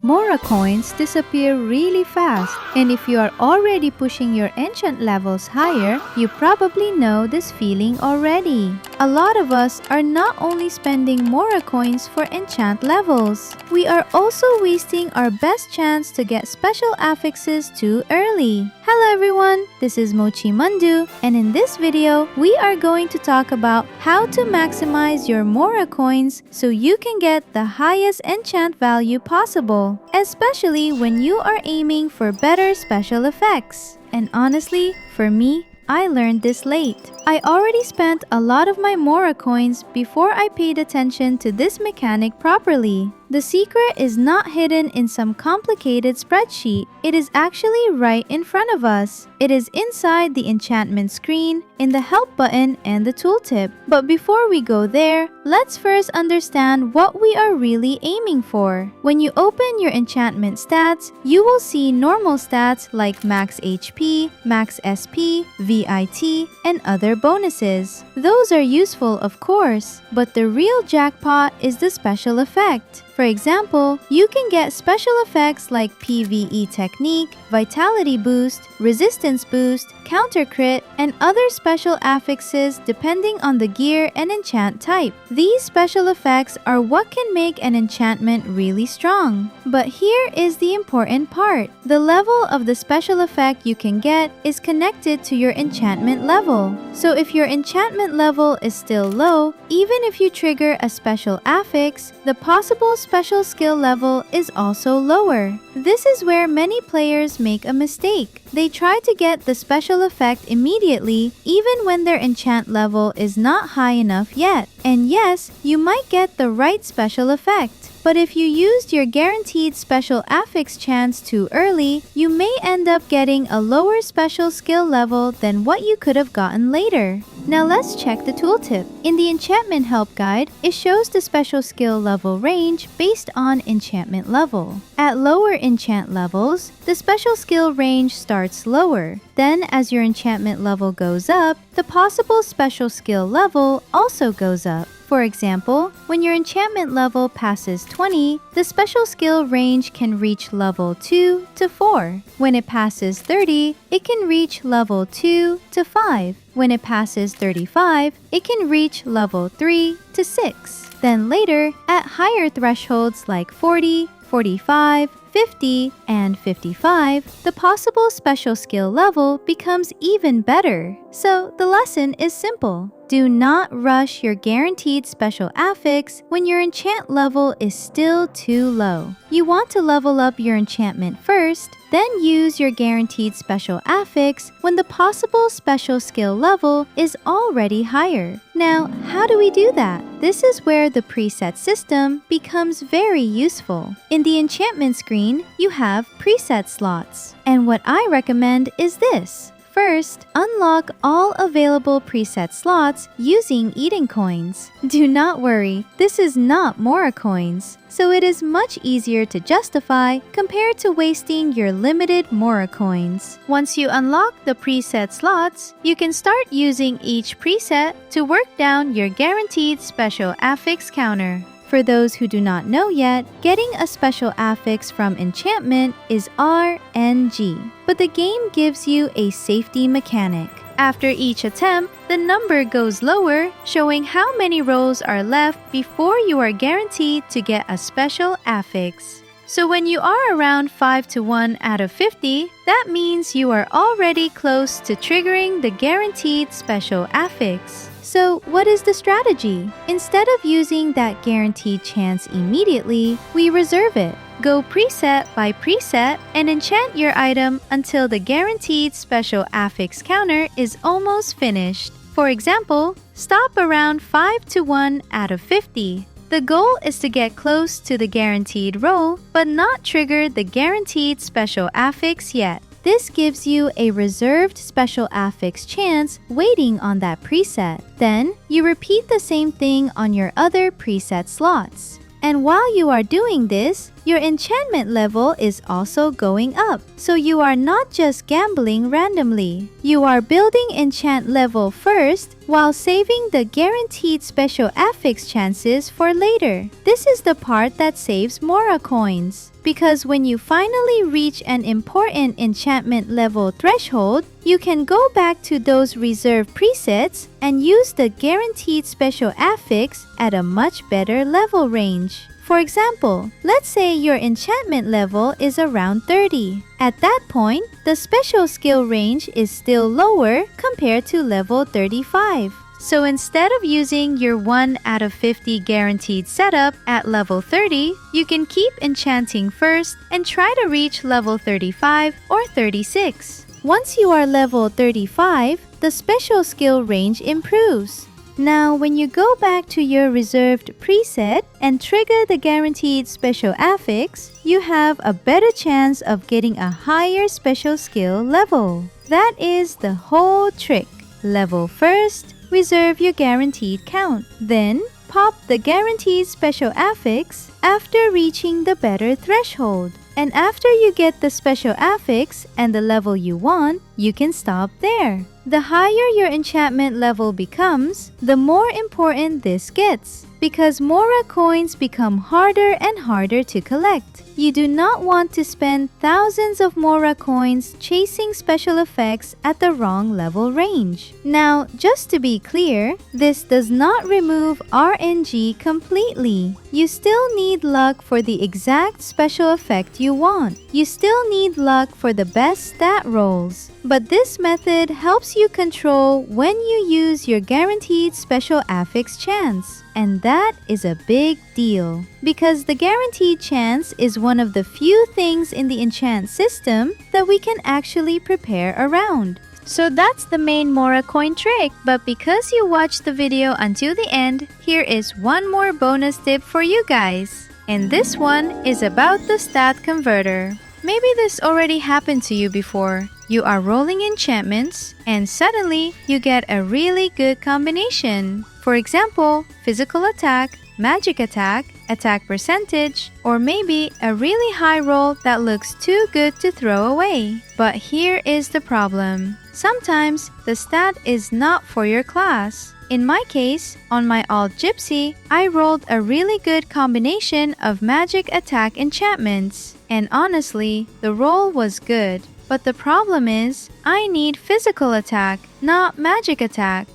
Mora coins disappear really fast, and if you are already pushing your enchant levels higher, you probably know this feeling already. A lot of us are not only spending Mora coins for enchant levels, we are also wasting our best chance to get special affixes too early. Hello everyone, this is Mochi Mandu, and in this video, we are going to talk about how to maximize your Mora coins so you can get the highest enchant value possible, especially when you are aiming for better special effects. And honestly, for me, I learned this late. I already spent a lot of my Mora coins before I paid attention to this mechanic properly. The secret is not hidden in some complicated spreadsheet. It is actually right in front of us. It is inside the enchantment screen, in the help button and the tooltip. But before we go there, let's first understand what we are really aiming for. When you open your enchantment stats, you will see normal stats like max HP, max SP, VIT, and other bonuses. Those are useful, of course, but the real jackpot is the special effect. For example, you can get special effects like PvE technique, vitality boost, resistance boost, counter crit, and other special affixes depending on the gear and enchant type. These special effects are what can make an enchantment really strong. But here is the important part. The level of the special effect you can get is connected to your enchantment level. So if your enchantment level is still low, even if you trigger a special affix, the possible special skill level is also lower. This is where many players make a mistake. They try to get the special effect immediately even when their enchant level is not high enough yet. And yes, you might get the right special effect. But if you used your guaranteed special affix chance too early, you may end up getting a lower special skill level than what you could have gotten later. Now let's check the tooltip. In the enchantment help guide, it shows the special skill level range based on enchantment level. At lower enchant levels, the special skill range starts lower. Then as your enchantment level goes up, the possible special skill level also goes up. For example, when your enchantment level passes 20, the special skill range can reach level 2 to 4. When it passes 30, it can reach level 2 to 5. When it passes 35, it can reach level 3 to 6. Then later, at higher thresholds like 40, 45, 50, and 55, the possible special skill level becomes even better. So the lesson is simple. Do not rush your guaranteed special affix when your enchant level is still too low. You want to level up your enchantment first, then use your guaranteed special affix when the possible special skill level is already higher. Now, how do we do that? This is where the preset system becomes very useful. In the enchantment screen, you have preset slots. And what I recommend is this. First, unlock all available preset slots using Eden coins. Do not worry, this is not Mora coins, so it is much easier to justify compared to wasting your limited Mora coins. Once you unlock the preset slots, you can start using each preset to work down your guaranteed special affix counter. For those who do not know yet, getting a special affix from enchantment is RNG, but the game gives you a safety mechanic. After each attempt, the number goes lower, showing how many rolls are left before you are guaranteed to get a special affix. So when you are around 5 to 1 out of 50, that means you are already close to triggering the guaranteed special affix. So what is the strategy? Instead of using that guaranteed chance immediately, we reserve it. Go preset by preset and enchant your item until the guaranteed special affix counter is almost finished. For example, stop around 5 to 1 out of 50. The goal is to get close to the guaranteed roll, but not trigger the guaranteed special affix yet. This gives you a reserved special affix chance waiting on that preset. Then, you repeat the same thing on your other preset slots. And while you are doing this, your enchantment level is also going up. So you are not just gambling randomly. You are building enchant level first while saving the guaranteed special affix chances for later. This is the part that saves Mora Coins. Because when you finally reach an important enchantment level threshold, you can go back to those reserved presets and use the guaranteed special affix at a much better level range. For example, let's say your enchantment level is around 30. At that point, the special skill range is still lower compared to level 35. So instead of using your 1 out of 50 guaranteed setup at level 30, you can keep enchanting first and try to reach level 35 or 36. Once you are level 35, the special skill range improves. Now, when you go back to your reserved preset and trigger the guaranteed special affix, you have a better chance of getting a higher special skill level. That is the whole trick. Level first, reserve your guaranteed count. Then, pop the guaranteed special affix after reaching the better threshold. And after you get the special affix and the level you want, you can stop there. The higher your enchantment level becomes, the more important this gets, because Mora coins become harder and harder to collect. You do not want to spend thousands of Mora coins chasing special effects at the wrong level range. Now, just to be clear, this does not remove RNG completely. You still need luck for the exact special effect you want. You still need luck for the best stat rolls. But this method helps you control when you use your guaranteed special affix chance. And that is a big deal, because the guaranteed chance is one of the few things in the enchant system that we can actually prepare around. So that's the main Mora coin trick, but because you watched the video until the end, here is one more bonus tip for you guys. And this one is about the stat converter. Maybe this already happened to you before. You are rolling enchantments and suddenly you get a really good combination. For example, physical attack, magic attack, attack percentage, or maybe a really high roll that looks too good to throw away. But here is the problem. Sometimes the stat is not for your class. In my case, on my alt gypsy, I rolled a really good combination of magic attack enchantments. And honestly, the roll was good. But the problem is, I need physical attack, not magic attack.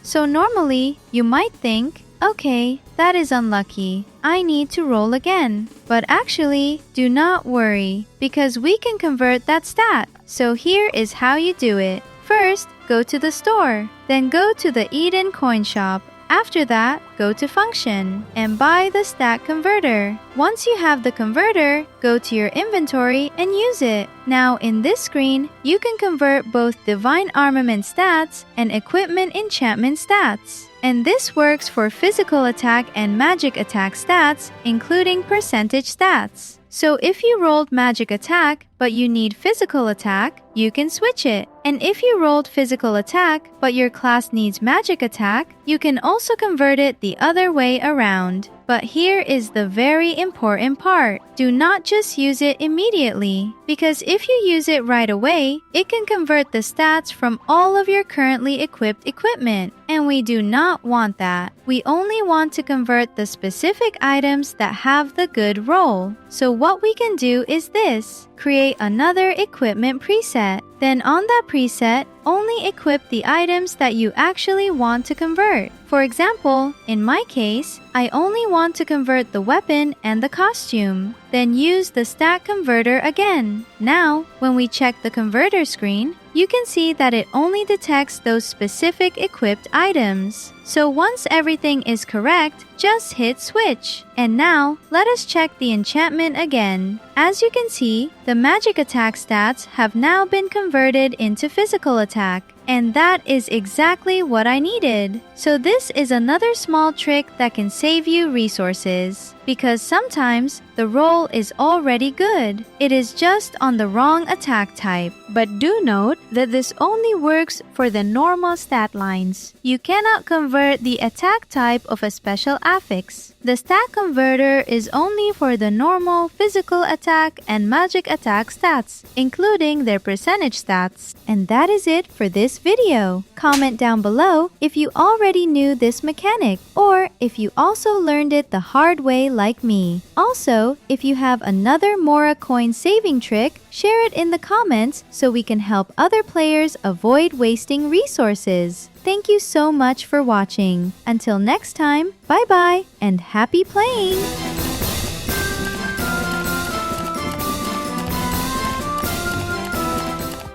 So normally, you might think, okay, that is unlucky. I need to roll again. But actually, do not worry, because we can convert that stat. So here is how you do it. First, go to the store. Then go to the Eden coin shop. After that, go to Function and buy the stat converter. Once you have the converter, go to your inventory and use it. Now in this screen, you can convert both Divine Armament stats and Equipment Enchantment stats. And this works for physical attack and magic attack stats, including percentage stats. So if you rolled magic attack, but you need physical attack, you can switch it. And if you rolled physical attack, but your class needs magic attack, you can also convert it the other way around. But here is the very important part. Do not just use it immediately, because if you use it right away, it can convert the stats from all of your currently equipped equipment. And we do not want that. We only want to convert the specific items that have the good roll. So what we can do is this. Create another equipment preset. Then on that preset, only equip the items that you actually want to convert. For example, in my case, I only want to convert the weapon and the costume. Then use the stat converter again. Now, when we check the converter screen, you can see that it only detects those specific equipped items. So once everything is correct, just hit switch. And now, let us check the enchantment again. As you can see, the magic attack stats have now been converted into physical attack. And that is exactly what I needed. So this is another small trick that can save you resources. Because sometimes the roll is already good. It is just on the wrong attack type. But do note that this only works for the normal stat lines. You cannot convert the attack type of a special affix. The stat converter is only for the normal physical attack and magic attack stats, including their percentage stats. And that is it for this video. Comment down below if you already knew this mechanic, or if you also learned it the hard way like me. Also, if you have another Mora coin saving trick, share it in the comments so we can help other players avoid wasting resources. Thank you so much for watching. Until next time, bye-bye and happy playing!